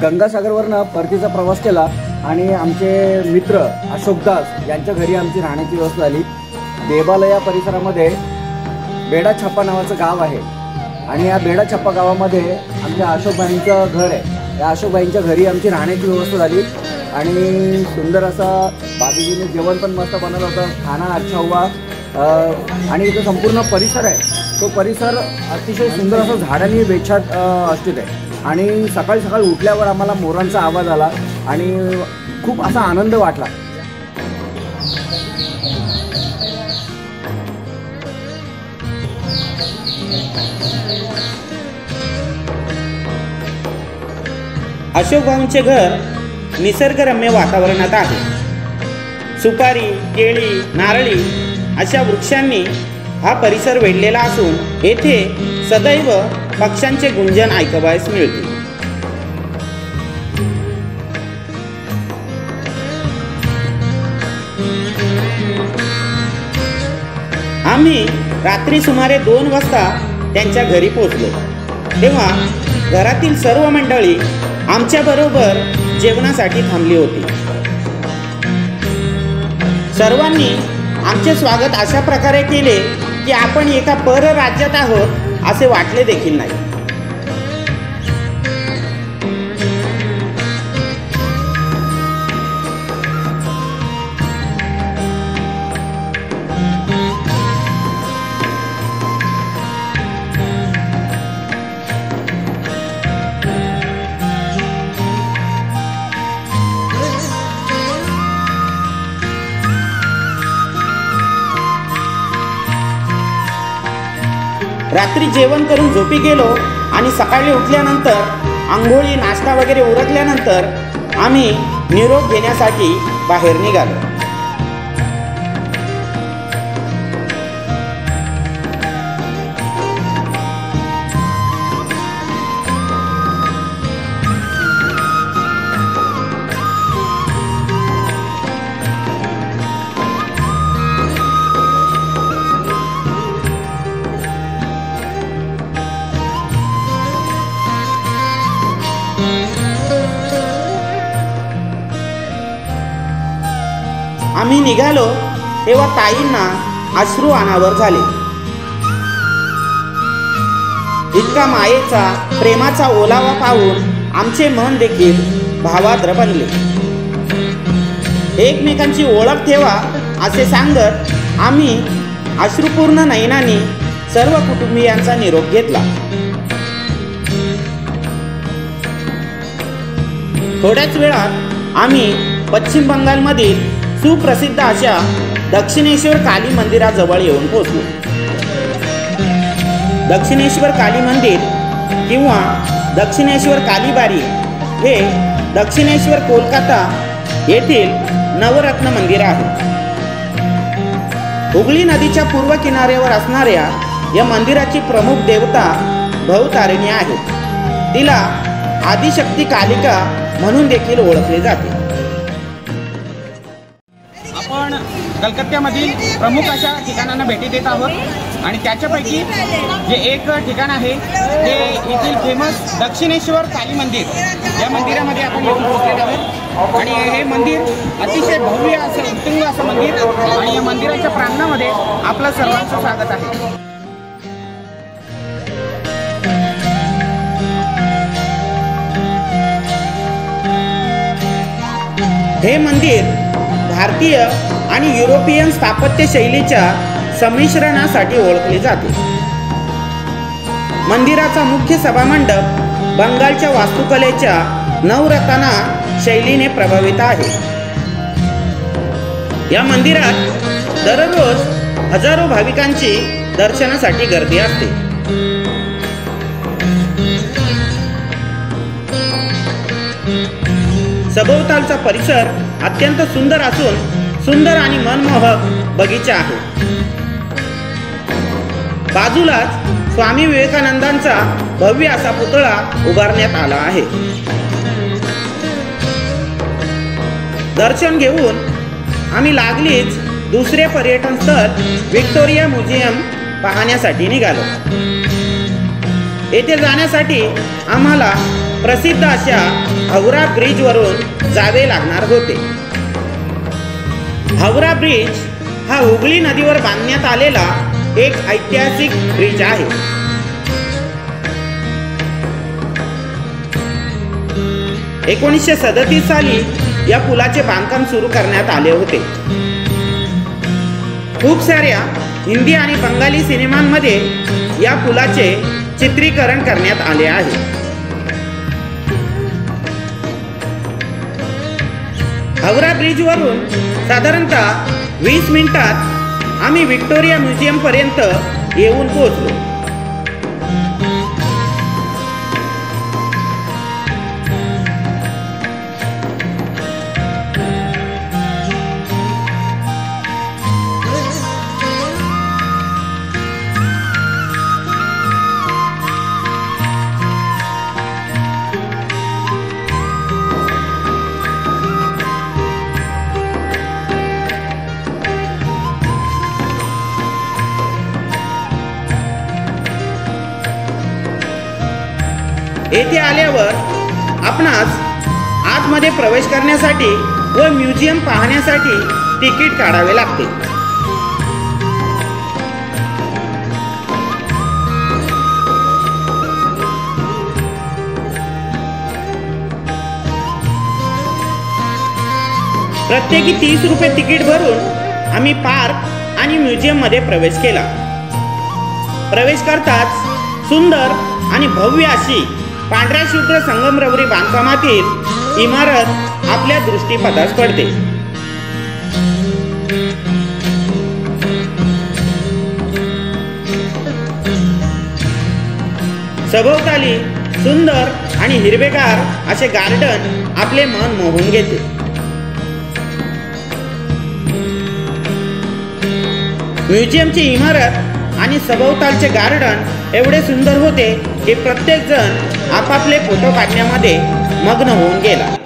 गंगासागरवरनं परतीचा प्रवास केला आणि आमचे मित्र अशोकदास यांच्या घरी आमची राहण्याची व्यवस्था झाली। देबाला या परिसरामध्ये बेडाछापा नावाचं गाव आहे आणि या बेडाछापा गावामध्ये आमच्या अशोकबाईंचं घर आहे। या अशोकबाईंच्या घरी आमची राहण्याची व्यवस्था झाली आणि सुंदर असा बाबीजीने जेवण पण मस्त बनवलं होतं, खाना अच्छा हुआ। आणि इथं संपूर्ण परिसर आहे, तो परिसर अतिशय सुंदर असं झाडांनी वेछाट असते आहे आणि सकाळी सकाळी उठल्यावर आम्हाला मोरांचा आवाज आला आणि खूप असा आनंद वाटला। अशोक भाऊंचे घर निसर्गरम्य वातावरणात आहे। सुपारी, केळी, नारळी अशा वृक्षांनी हा परिसर वेढलेला असून येथे सदैव पक्ष्यांचे गुंजन ऐकावयास मिळते। आम्ही रात्री सुमारे 2 वाजता त्यांच्या घरी पोहोचलो। तेव्हा घरातील सर्व मंडळी आमच्या बरोबर जेवणासाठी थांबली होती। सर्वांनी आमचे स्वागत अशा प्रकारे केले की आपण एका परराज्यात आहोत असे वाटले देखील नाही। रात्री जेवण करून झोपी गेलो आणि सकाळी उठल्यानंतर आंघोळी नाश्ता वगैरे उरकल्यानंतर आम्ही निरोप घेण्यासाठी बाहेर निघालो। आम्ही निघालो तेव्हा ताईंना अश्रू अनावर झाले। इतका मायेचा प्रेमाचा ओलावा पाहून आमचे मन देखील भावाद्र बनले। एकमेकांची ओळख ठेवा असे सांगत आम्ही अश्रुपूर्ण नयनांनी सर्व कुटुंबियांचा निरोप घेतला। थोड्याच वेळात आम्ही पश्चिम बंगालमधील सुप्रसिद्ध अशा दक्षिणेश्वर काली मंदिराजवळ येऊन पोहोचलो। दक्षिणेश्वर काली मंदिर किंवा दक्षिणेश्वर कालीबारी हे दक्षिणेश्वर कोलकाता येथील नवरत्न मंदिर आहे। हुगळी नदीच्या पूर्व किनाऱ्यावर असणाऱ्या या मंदिराची प्रमुख देवता भवतारिणी आहे। तिला आदिशक्ती कालिका म्हणून देखील ओळखले जाते। आपण कलकत्त्यामधील प्रमुख अशा ठिकाणांना भेटी देत आहोत आणि त्याच्यापैकी जे एक ठिकाण आहे ते येथील फेमस दक्षिणेश्वर काली मंदिर, या मंदिरामध्ये आपण येऊन पोहोचलेले आहोत। आणि हे मंदिर अतिशय भव्य असं उत्तुंग असं मंदिर आणि या मंदिराच्या प्रांगणामध्ये आपलं सर्वांचं स्वागत आहे। हे मंदिर भारतीय आणि युरोपियन स्थापत्य शैलीच्या संमिश्रणासाठी ओळखले जाते। मंदिराचा मुख्य सभामंडप बंगालच्या वास्तुकलेच्या नवरत्ना शैलीने प्रभावित आहे। या मंदिरात दररोज हजारो भाविकांची दर्शनासाठी गर्दी असते। सभोवतालचा परिसर अत्यंत सुंदर असून सुंदर आणि मनमोहक बगीचा आहे। बाजूलाच स्वामी विवेकानंदांचा भव्य असा पुतळा उभारण्यात आला आहे। दर्शन घेऊन आम्ही लागलीच दुसरे पर्यटन स्थळ व्हिक्टोरिया म्युझियम पाहण्यासाठी निघालो. येथे जाण्यासाठी आम्हाला प्रसिद्ध अशा हावरा ब्रिजवरून जावे लागणार होते. हावरा ब्रिज हा हुगळी नदीवर बांधण्यात आलेला एक ऐतिहासिक ब्रिज आहे. – 1937 साली या पुलाचे बांधकाम सुरू करण्यात आले होते. खूप साऱ्या हिंदी आणि बंगाली सिनेमांमध्ये या पुलाचे चित्रीकरण करण्यात आले आहे. हावरा ब्रिजवरून साधारणतः 20 मिनिटात आम्ही व्हिक्टोरिया म्युझियम पर्यंत येऊन पोहोचलो. येथे आल्यावर आपणास आतमध्ये प्रवेश करण्यासाठी व म्युझियम पाहण्यासाठी तिकीट काढावे लागते. प्रत्येकी 30 रुपये तिकीट भरून आम्ही पार्क आणि म्युझियम मध्ये प्रवेश केला. प्रवेश करताच सुंदर आणि भव्य अशी पांढऱ्या शुभ्र संगमरवरी बांधकामातील इमारत आपल्या दृष्टीपथास पडते. सभोवताली सुंदर आणि हिरवेगार असे गार्डन आपले मन मोहून घेते. म्युझियमची इमारत आणि सभोवतालचे गार्डन एवढे सुंदर होते की प्रत्येक जण आपापले फोटो काढण्यामध्ये मग्न होऊन गेला.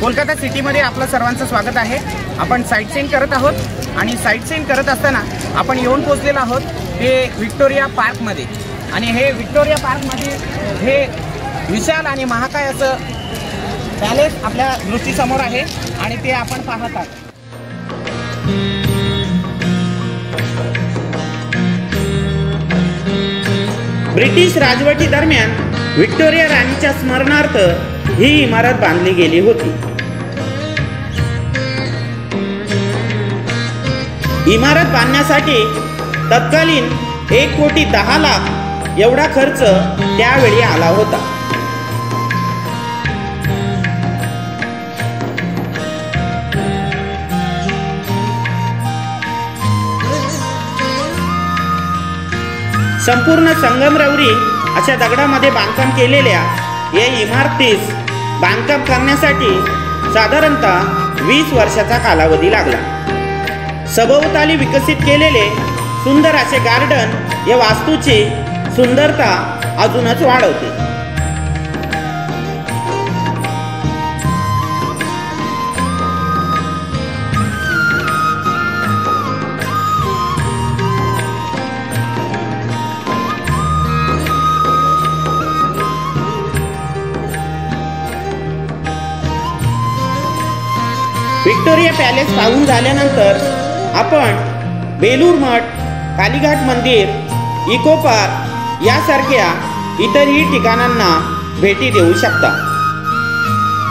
कोलकाता सिटीमध्ये आपलं सर्वांचं स्वागत आहे. आपण साईट सीइंग करत आहोत आणि साईट सीइंग करत असताना आपण येऊन पोहोचलेलो आहोत ते व्हिक्टोरिया पार्कमध्ये. आणि हे व्हिक्टोरिया पार्कमध्ये हे विशाल आणि महाकाय असं पॅलेस आपल्या दृष्टीसमोर आहे आणि ते आपण पाहत आहात. ब्रिटिश राजवटी दरम्यान व्हिक्टोरिया राणीच्या स्मरणार्थ ही इमारत बांधली गेली होती. इमारत बांधण्यासाठी तत्कालीन 1,10,00,000 एवढा खर्च त्यावेळी आला होता. संपूर्ण संगमरवरी अशा दगडामध्ये बांधकाम केलेल्या या इमारतीस बांधकाम करण्यासाठी साधारणतः 20 वर्षाचा कालावधी लागला. सभोवताली विकसित केलेले सुंदर असे गार्डन या वास्तूची सुंदरता अजूनच वाढवते. व्हिक्टोरिया पॅलेस पाहून झाल्यानंतर आपण बेलूर मठ, कालीघाट मंदिर, इको पार्क यासारख्या इतरही ठिकाणांना भेटी देऊ शकता.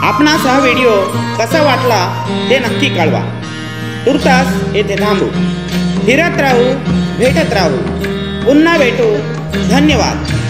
आपणास हा व्हिडिओ कसा वाटला ते नक्की कळवा. तुर्तास येथे थांबू. फिरत राहू, भेटत राहू. पुन्हा भेटू. धन्यवाद.